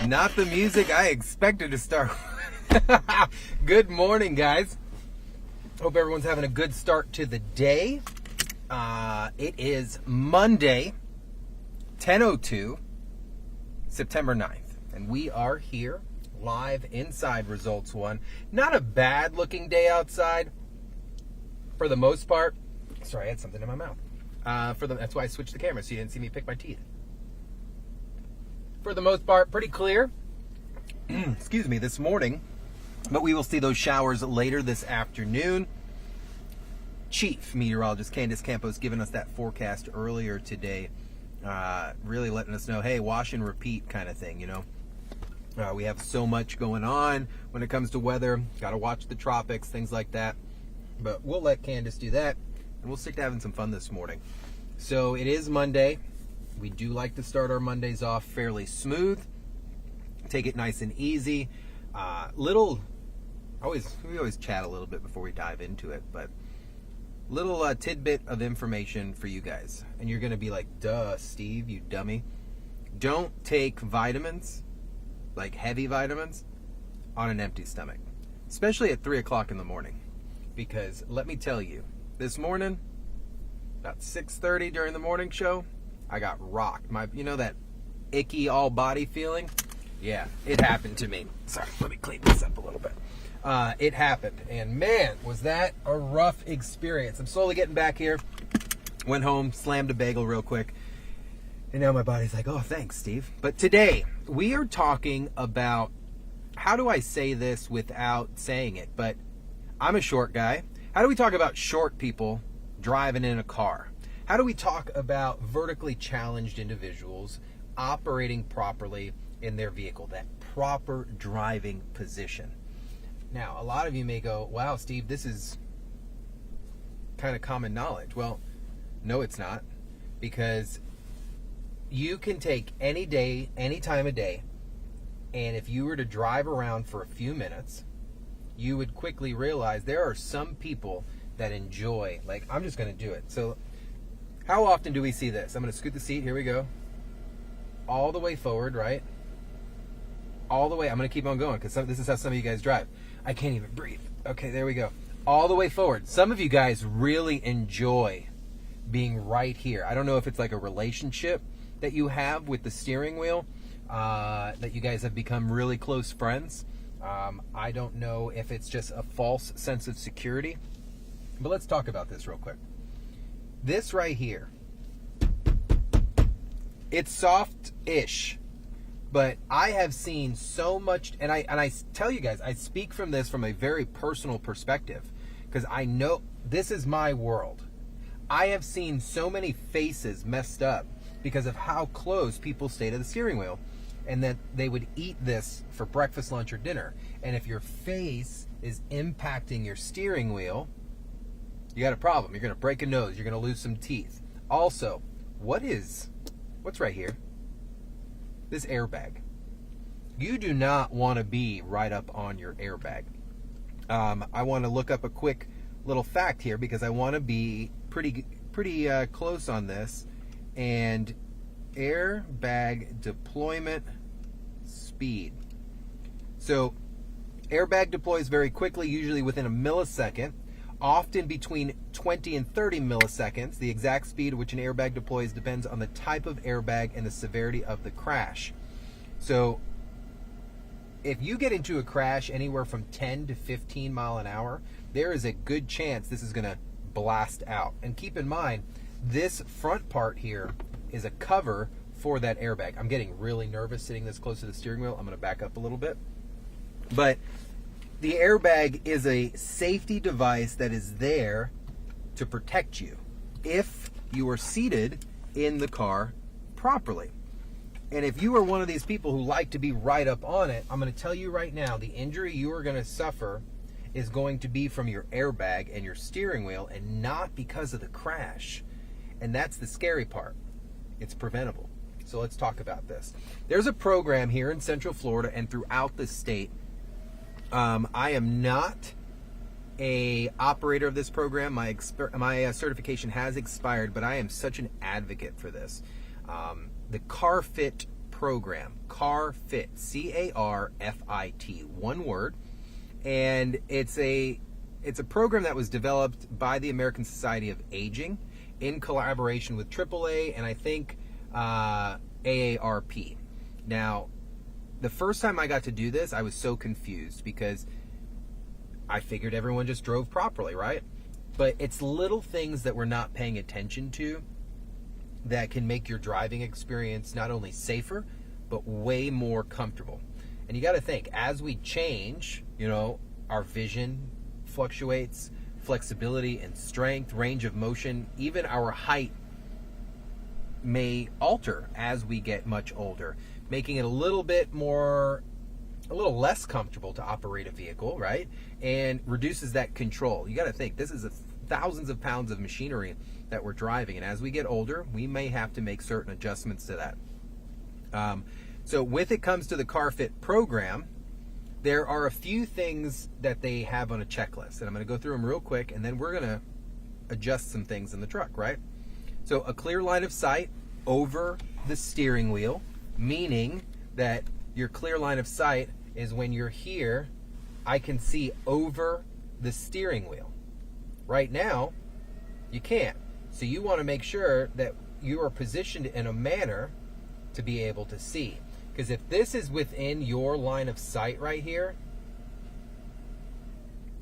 Not the music I expected to start. Good morning, guys. Hope everyone's having a good start to the day. It is Monday, 10:02, September 9th, and we are here live inside Results One. Not a bad looking day outside for the most part. Sorry, I had something in my mouth. That's why I switched the camera so you didn't see me pick my teeth. For the most part, pretty clear. Excuse me, this morning. But we will see those showers later this afternoon. Chief Meteorologist Candace Campos giving us that forecast earlier today. Really letting us know, hey, wash and repeat kind of thing, you know. We have so much going on when it comes to weather. Got to watch the tropics, things like that. But we'll let Candace do that. And we'll stick to having some fun this morning. So it is Monday. We do like to start our Mondays off fairly smooth. Take it nice and easy. We always chat a little bit before we dive into it, but little tidbit of information for you guys. And you're going to be like, duh, Steve, you dummy. Don't take vitamins, like heavy vitamins, on an empty stomach. Especially at 3 o'clock in the morning. Because let me tell you, this morning, about 6:30 during the morning show, I got rocked. You know that icky all body feeling? Yeah, it happened to me. Sorry, let me clean this up a little bit. It happened, and man, was that a rough experience. I'm slowly getting back here. Went home, slammed a bagel real quick, and now my body's like, oh, thanks, Steve. But today, we are talking about, how do I say this without saying it? But I'm a short guy. How do we talk about short people driving in a car? How do we talk about vertically challenged individuals operating properly in their vehicle, that proper driving position? Now, a lot of you may go, wow, Steve, this is kind of common knowledge. Well, no, it's not, because you can take any day, any time of day, and if you were to drive around for a few minutes, you would quickly realize there are some people that enjoy, like, I'm just going to do it. So how often do we see this? I'm going to scoot the seat. Here we go. All the way forward, right? All the way. I'm going to keep on going because this is how some of you guys drive. I can't even breathe. Okay, there we go. All the way forward. Some of you guys really enjoy being right here. I don't know if it's like a relationship that you have with the steering wheel, that you guys have become really close friends. I don't know if it's just a false sense of security. But let's talk about this real quick. This right here, it's soft-ish, but I have seen so much, and I tell you guys, I speak from this from a very personal perspective, because I know this is my world. I have seen so many faces messed up because of how close people stay to the steering wheel, and that they would eat this for breakfast, lunch, or dinner. And if your face is impacting your steering wheel, you got a problem. You're going to break a nose. You're going to lose some teeth. Also, what's right here? This airbag. You do not want to be right up on your airbag. I want to look up a quick little fact here because I want to be pretty close on this. And airbag deployment speed. So, airbag deploys very quickly, usually within a millisecond. Often between 20 and 30 milliseconds. The exact speed at which an airbag deploys depends on the type of airbag and the severity of the crash. So if you get into a crash anywhere from 10 to 15 mile an hour, there is a good chance this is going to blast out. And keep in mind, this front part here is a cover for that airbag. I'm getting really nervous sitting this close to the steering wheel. I'm going to back up a little bit. But the airbag is a safety device that is there to protect you if you are seated in the car properly. And if you are one of these people who like to be right up on it, I'm going to tell you right now, the injury you are going to suffer is going to be from your airbag and your steering wheel and not because of the crash. And that's the scary part. It's preventable. So let's talk about this. There's a program here in Central Florida and throughout the state. I am not a operator of this program. My certification has expired, but I am such an advocate for this. The carfit program, carfit, C-A-R-F-I-T, one word. And it's a program that was developed by the American Society of Aging in collaboration with AAA and I think AARP. Now, the first time I got to do this, I was so confused because I figured everyone just drove properly, right? But it's little things that we're not paying attention to that can make your driving experience not only safer, but way more comfortable. And you got to think, as we change, our vision fluctuates, flexibility and strength, range of motion, even our height may alter as we get much older, making it a little less comfortable to operate a vehicle, right? And reduces that control. You got to think, this is thousands of pounds of machinery that we're driving, and as we get older, we may have to make certain adjustments to that. So with it comes to the carfit program, there are a few things that they have on a checklist, and I'm going to go through them real quick, and then we're going to adjust some things in the truck, right? So a clear line of sight over the steering wheel, meaning that your clear line of sight is when you're here, I can see over the steering wheel. Right now, you can't. So you want to make sure that you are positioned in a manner to be able to see. Because if this is within your line of sight right here,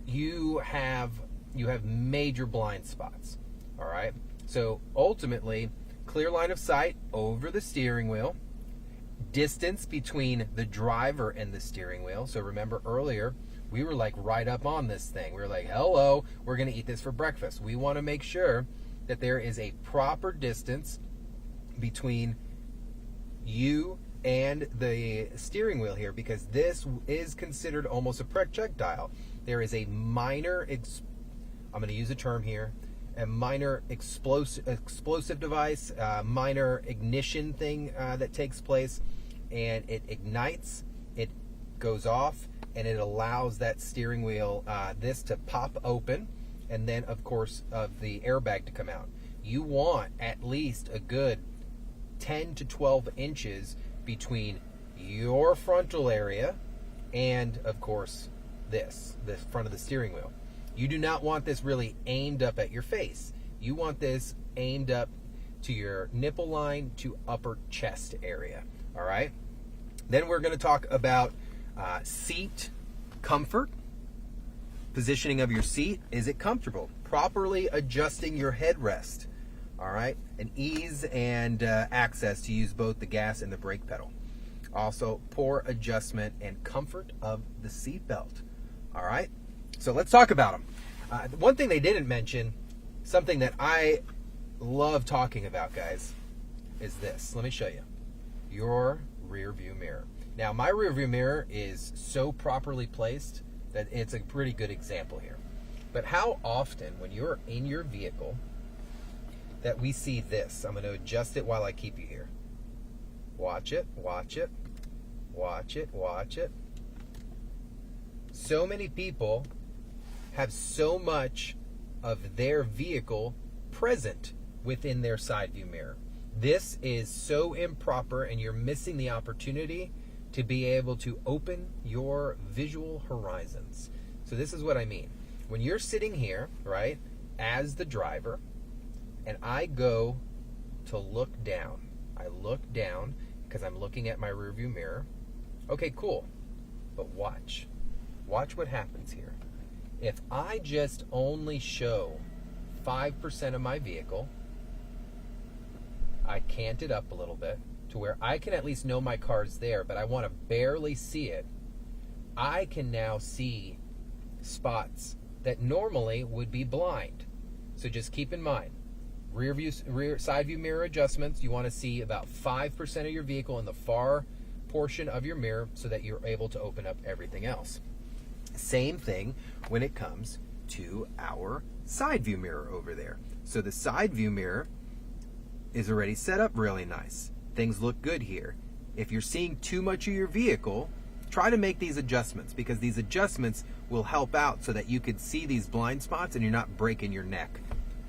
you have major blind spots. All right. So ultimately, clear line of sight over the steering wheel, distance between the driver and the steering wheel. So remember earlier, we were like right up on this thing. We were like, hello, we're going to eat this for breakfast. We want to make sure that there is a proper distance between you and the steering wheel here, because this is considered almost a projectile. There is a minor, I'm going to use a term here, a minor explosive device, minor ignition thing that takes place, and it ignites, it goes off, and it allows that steering wheel, this to pop open, and then of course the airbag to come out. You want at least a good 10 to 12 inches between your frontal area and of course the front of the steering wheel. You do not want this really aimed up at your face. You want this aimed up to your nipple line to upper chest area. All right. Then we're going to talk about seat comfort, positioning of your seat. Is it comfortable? Properly adjusting your headrest. All right. And ease and access to use both the gas and the brake pedal. Also, poor adjustment and comfort of the seat belt. All right. So let's talk about them. One thing they didn't mention, something that I love talking about, guys, is this. Let me show you. Your rear view mirror. Now, my rear view mirror is so properly placed that it's a pretty good example here. But how often, when you're in your vehicle, that we see this? I'm going to adjust it while I keep you here. Watch it, watch it, watch it, watch it. So many people have so much of their vehicle present within their side view mirror. This is so improper, and you're missing the opportunity to be able to open your visual horizons. So this is what I mean. When you're sitting here, right, as the driver, and I go to look down. I look down because I'm looking at my rearview mirror. Okay, cool. But watch. Watch what happens here. If I just only show 5% of my vehicle, I cant it up a little bit to where I can at least know my car's there, but I want to barely see it. I can now see spots that normally would be blind. So just keep in mind, side view mirror adjustments, you want to see about 5% of your vehicle in the far portion of your mirror so that you're able to open up everything else. Same thing when it comes to our side view mirror over there. So the side view mirror is already set up really nice. Things look good here. If you're seeing too much of your vehicle, try to make these adjustments, because these adjustments will help out so that you can see these blind spots and you're not breaking your neck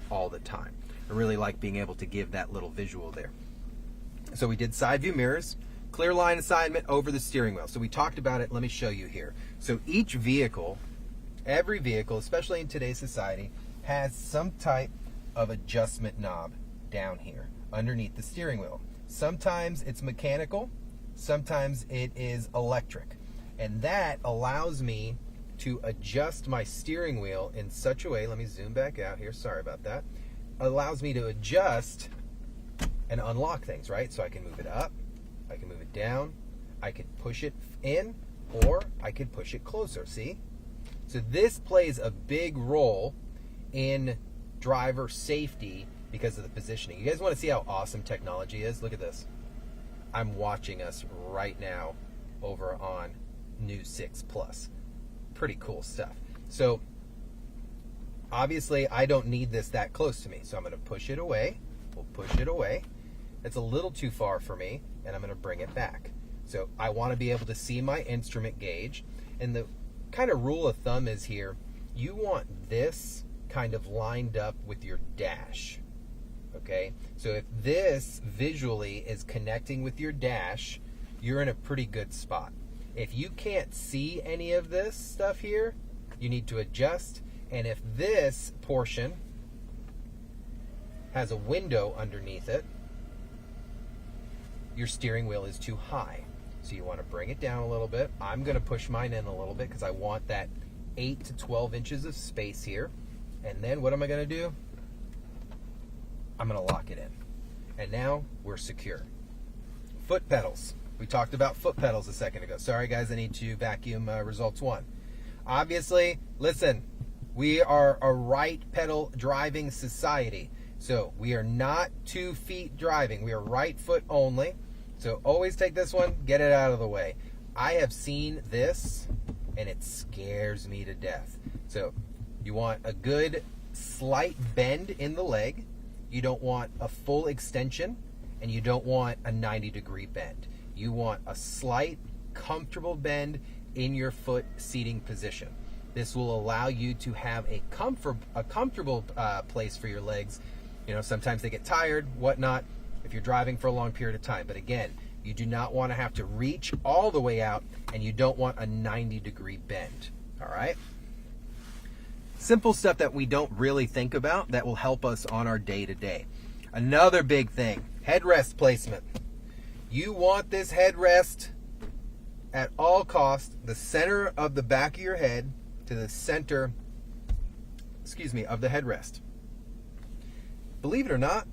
all the time. I really like being able to give that little visual there. So we did side view mirrors. clear line assignment over the steering wheel. So we talked about it. Let me show you here. So each vehicle, every vehicle, especially in today's society, has some type of adjustment knob down here underneath the steering wheel. Sometimes it's mechanical, sometimes it is electric. And that allows me to adjust my steering wheel in such a way, let me zoom back out here, sorry about that, allows me to adjust and unlock things, right? So I can move it up, I can move it down, I could push it in, or I could push it closer, see? So this plays a big role in driver safety because of the positioning. You guys want to see how awesome technology is? Look at this. I'm watching us right now over on New 6 Plus. Pretty cool stuff. So obviously I don't need this that close to me, so I'm going to push it away. We'll push it away. It's a little too far for me, and I'm going to bring it back. So I want to be able to see my instrument gauge, and the kind of rule of thumb is here, you want this kind of lined up with your dash. Okay, so if this visually is connecting with your dash, you're in a pretty good spot. If you can't see any of this stuff here, you need to adjust. And if this portion has a window underneath it, your steering wheel is too high. So you want to bring it down a little bit. I'm going to push mine in a little bit because I want that 8 to 12 inches of space here. And then what am I going to do? I'm going to lock it in. And now we're secure. Foot pedals. We talked about foot pedals a second ago. Sorry guys, I need to vacuum results 1. Obviously, listen, we are a right pedal driving society. So we are not 2 feet driving. We are right foot only. So always take this one, get it out of the way. I have seen this and it scares me to death. So you want a good slight bend in the leg. You don't want a full extension, and you don't want a 90-degree bend. You want a slight, comfortable bend in your foot seating position. This will allow you to have a comfortable place for your legs. You know, sometimes they get tired, whatnot, if you're driving for a long period of time. But again, you do not want to have to reach all the way out, and you don't want a 90-degree bend. All right? Simple stuff that we don't really think about that will help us on our day-to-day. Another big thing, headrest placement. You want this headrest at all costs, the center of the back of your head to the center, of the headrest. Believe it or not,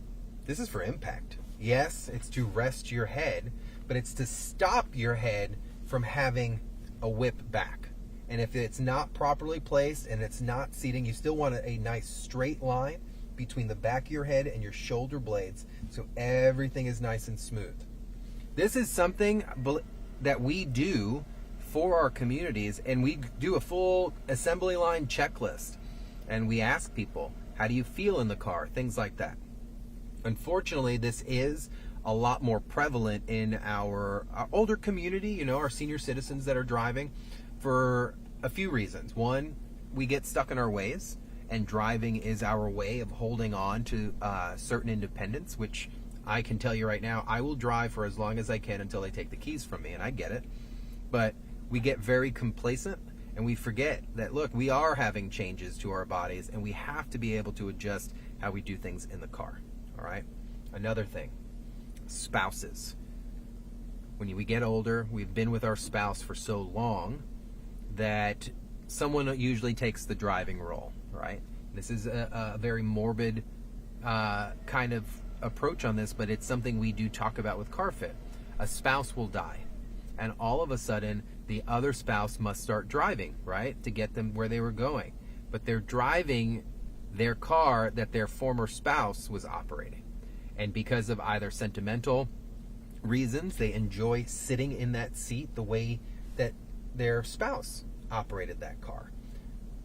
this is for impact. Yes, it's to rest your head, but it's to stop your head from having a whip back. And if it's not properly placed and it's not seating, you still want a nice straight line between the back of your head and your shoulder blades so everything is nice and smooth. This is something that we do for our communities, and we do a full assembly line checklist. And we ask people, how do you feel in the car? Things like that. Unfortunately, this is a lot more prevalent in our older community, you know, our senior citizens that are driving, for a few reasons. One, we get stuck in our ways, and driving is our way of holding on to certain independence, which I can tell you right now, I will drive for as long as I can until they take the keys from me, and I get it. But we get very complacent, and we forget that, look, we are having changes to our bodies, and we have to be able to adjust how we do things in the car. All right? Another thing, spouses. When we get older, we've been with our spouse for so long that someone usually takes the driving role, right? This is a very morbid kind of approach on this, but it's something we do talk about with carfit. A spouse will die, and all of a sudden the other spouse must start driving, right, to get them where they were going. But they're driving their car that their former spouse was operating, and because of either sentimental reasons, they enjoy sitting in that seat the way that their spouse operated that car.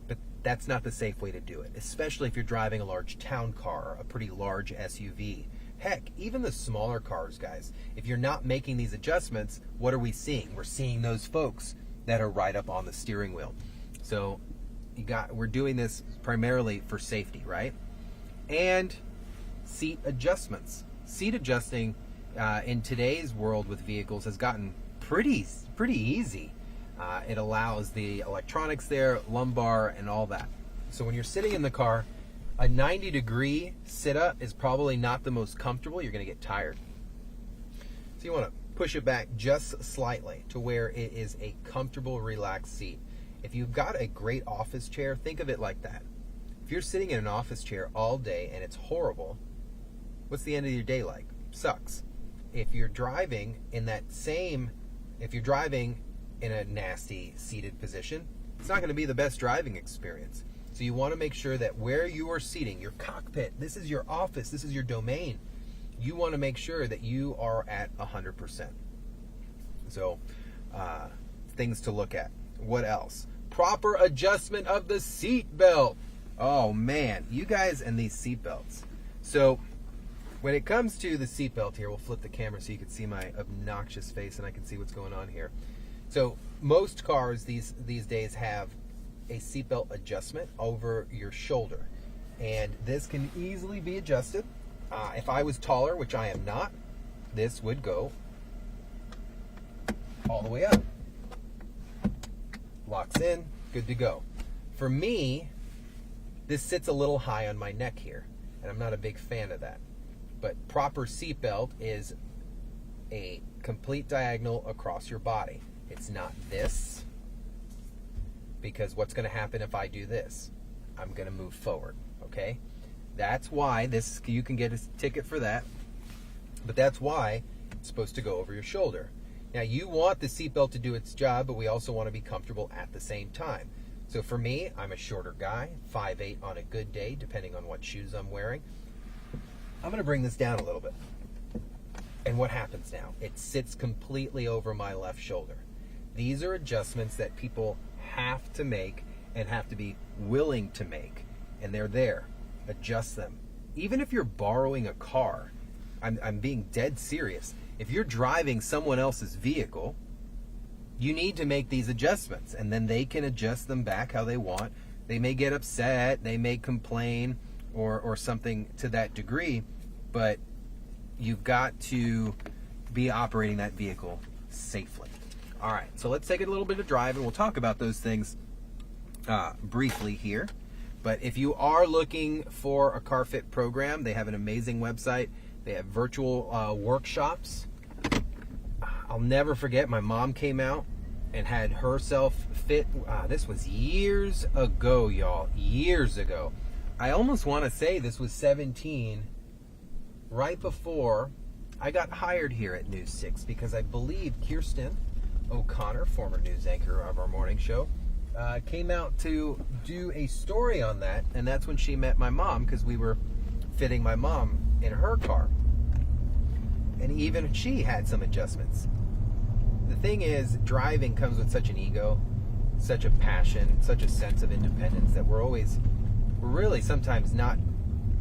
But that's not the safe way to do it, especially if you're driving a large town car, a pretty large SUV. Heck, even the smaller cars, guys. If you're not making these adjustments, what are we seeing? We're seeing those folks that are right up on the steering wheel. So we're doing this primarily for safety, right? And seat adjustments. Seat adjusting in today's world with vehicles has gotten pretty easy. It allows the electronics there, lumbar, and all that. So when you're sitting in the car, a 90-degree sit-up is probably not the most comfortable. You're going to get tired. So you want to push it back just slightly to where it is a comfortable, relaxed seat. If you've got a great office chair, think of it like that. If you're sitting in an office chair all day and it's horrible, what's the end of your day like? Sucks. If you're driving in a nasty seated position, it's not going to be the best driving experience. So you want to make sure that where you are seating, your cockpit, this is your office, this is your domain, you want to make sure that you are at 100%. So, things to look at. What else? Proper adjustment of the seat belt. Oh man, you guys and these seat belts. So, when it comes to the seat belt here, we'll flip the camera so you can see my obnoxious face and I can see what's going on here. So, most cars these days have a seatbelt adjustment over your shoulder, and this can easily be adjusted. If I was taller, which I am not, this would go all the way up. Locks in, good to go. For me, this sits a little high on my neck here, and I'm not a big fan of that. But proper seatbelt is a complete diagonal across your body. It's not this, because what's going to happen if I do this? I'm going to move forward, okay? That's why this, you can get a ticket for that, but that's why it's supposed to go over your shoulder. Now, you want the seatbelt to do its job, but we also want to be comfortable at the same time. So for me, I'm a shorter guy, 5'8" on a good day, depending on what shoes I'm wearing. I'm going to bring this down a little bit. And what happens now? It sits completely over my left shoulder. These are adjustments that people have to make and have to be willing to make, and they're there. Adjust them. Even if you're borrowing a car, I'm being dead serious. If you're driving someone else's vehicle, you need to make these adjustments, and then they can adjust them back how they want. They may get upset, they may complain, or something to that degree, but you've got to be operating that vehicle safely. All right, so let's take a little bit of drive, and we'll talk about those things briefly here. But if you are looking for a carfit program, they have an amazing website. They have virtual workshops. I'll never forget, my mom came out and had herself fit. This was years ago, y'all. Years ago. I almost want to say this was 17, right before I got hired here at News 6, because I believe Kirsten O'Connor, former news anchor of our morning show, came out to do a story on that, and that's when she met my mom, because we were fitting my mom in her car. And even she had some adjustments. The thing is, driving comes with such an ego, such a passion, such a sense of independence, that we're really sometimes not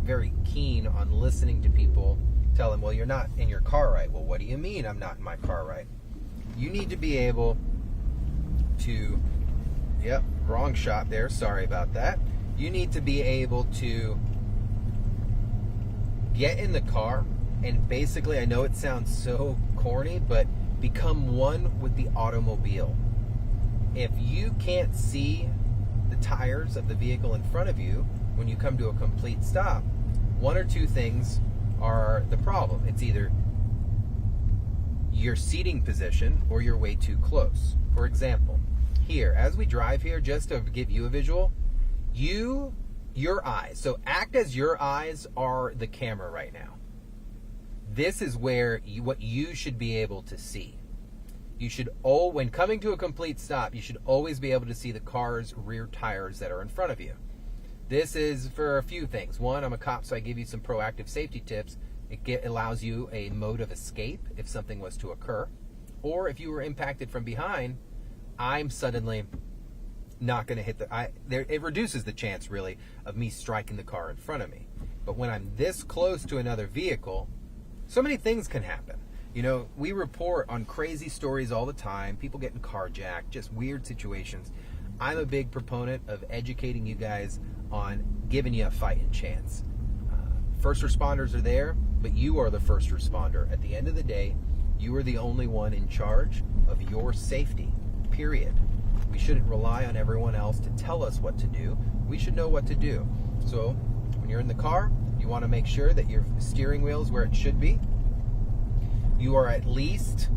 very keen on listening to people tell them, well, you're not in your car right. Well, what do you mean I'm not in my car right? You need to be able to, yep, wrong shot there, sorry about that. You need to be able to get in the car and basically, I know it sounds so corny, but become one with the automobile. If you can't see the tires of the vehicle in front of you when you come to a complete stop, one or two things are the problem. It's either your seating position or you're way too close. For example, here, as we drive here, just to give you a visual, your eyes, so act as your eyes are the camera right now. This is where what you should be able to see. You should, when coming to a complete stop, you should always be able to see the car's rear tires that are in front of you. This is for a few things. One, I'm a cop, so I give you some proactive safety tips. It allows you a mode of escape if something was to occur. Or if you were impacted from behind, I'm suddenly not going to hit it reduces the chance, really, of me striking the car in front of me. But when I'm this close to another vehicle, so many things can happen. You know, we report on crazy stories all the time, people getting carjacked, just weird situations. I'm a big proponent of educating you guys on giving you a fighting chance. First responders are there. but you are the first responder. At the end of the day, you are the only one in charge of your safety, period. We shouldn't rely on everyone else to tell us what to do. We should know what to do. So when you're in the car, you want to make sure that your steering wheel is where it should be. You are at least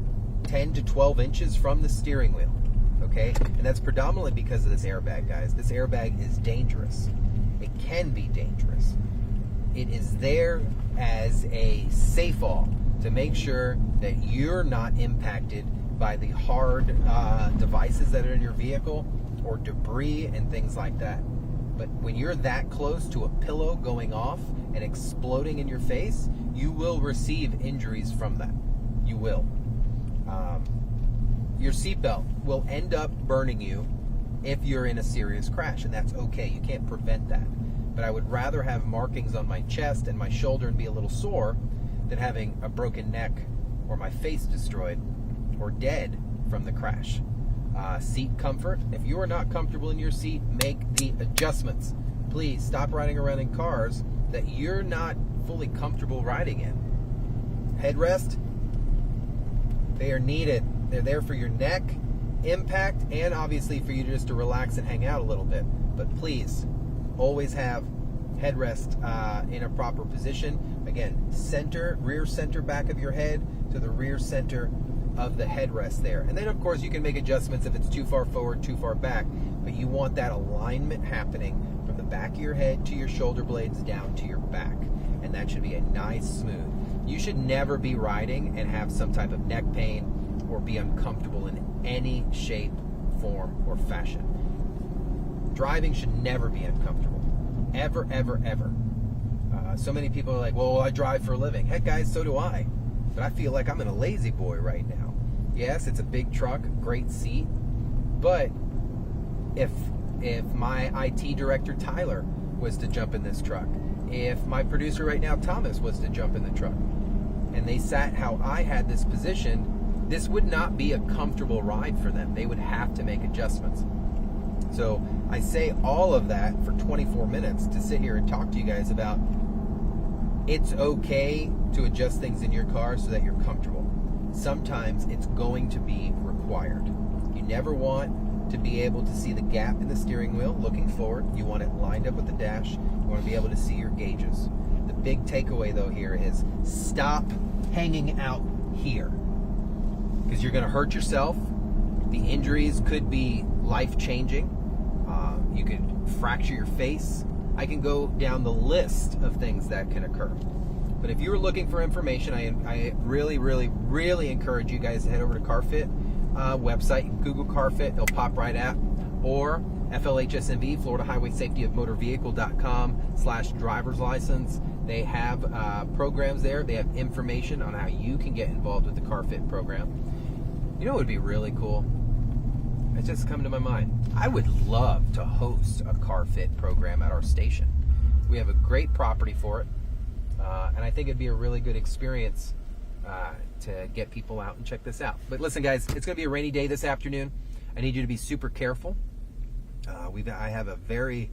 10 to 12 inches from the steering wheel, okay? And that's predominantly because of this airbag, guys. This airbag is dangerous. It can be dangerous. It is there as a safe-all to make sure that you're not impacted by the hard devices that are in your vehicle or debris and things like that. But when you're that close to a pillow going off and exploding in your face, you will receive injuries from that. You will. Your seatbelt will end up burning you if you're in a serious crash, and that's okay. You can't prevent that. But I would rather have markings on my chest and my shoulder and be a little sore than having a broken neck or my face destroyed or dead from the crash. Seat comfort. If you are not comfortable in your seat, make the adjustments. Please stop riding around in cars that you're not fully comfortable riding in. Headrest, they are needed. They're there for your neck impact and obviously for you just to relax and hang out a little bit. But please, always have headrest in a proper position. Again, center, rear center back of your head to the rear center of the headrest there. And then of course you can make adjustments if it's too far forward, too far back, but you want that alignment happening from the back of your head to your shoulder blades down to your back. And that should be a nice smooth. You should never be riding and have some type of neck pain or be uncomfortable in any shape, form, or fashion. Driving should never be uncomfortable. Ever, ever, ever. So many people are like, well, I drive for a living. Heck, guys, so do I. But I feel like I'm in a lazy boy right now. Yes, it's a big truck, great seat. But if my IT director, Tyler, was to jump in this truck, if my producer right now, Thomas, was to jump in the truck, and they sat how I had this position, this would not be a comfortable ride for them. They would have to make adjustments. So I say all of that for 24 minutes to sit here and talk to you guys about it's okay to adjust things in your car so that you're comfortable. Sometimes it's going to be required. You never want to be able to see the gap in the steering wheel looking forward. You want it lined up with the dash. You want to be able to see your gauges. The big takeaway though here is stop hanging out here, because you're going to hurt yourself. The injuries could be life-changing. You could fracture your face. I can go down the list of things that can occur. But if you're looking for information, I really, really, really encourage you guys to head over to Carfit website. Google Carfit, it'll pop right up. Or FLHSMV, Florida Highway Safety of Motor Vehicle.com/driver's license. They have programs there. They have information on how you can get involved with the Carfit program. You know what would be really cool? It's just come to my mind. I would love to host a carfit program at our station. We have a great property for it, and I think it'd be a really good experience to get people out and check this out. But listen, guys, it's going to be a rainy day this afternoon. I need you to be super careful. I have an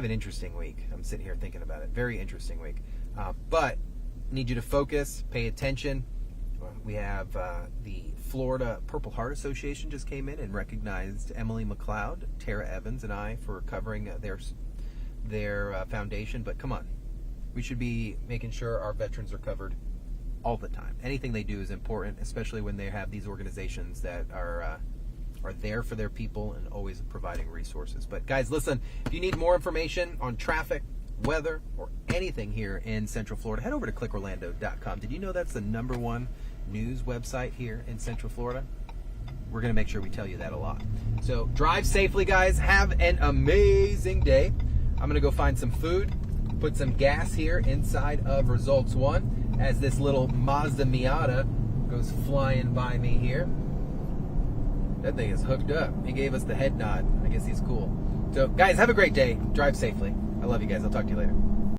interesting week. I'm sitting here thinking about it. Very interesting week. But need you to focus, pay attention. We have the Florida Purple Heart Association just came in and recognized Emily McLeod, Tara Evans, and I for covering their foundation. But come on, we should be making sure our veterans are covered all the time. Anything they do is important, especially when they have these organizations that are there for their people and always providing resources. But guys, listen, if you need more information on traffic, weather, or anything here in Central Florida, head over to clickorlando.com. Did you know that's the #1 news website here in Central Florida? We're going to make sure we tell you that a lot. So drive safely, guys. Have an amazing day. I'm going to go find some food, put some gas here inside of Results 1 as this little Mazda Miata goes flying by me here. That thing is hooked up. He gave us the head nod. I guess he's cool. So guys, have a great day. Drive safely. I love you guys. I'll talk to you later.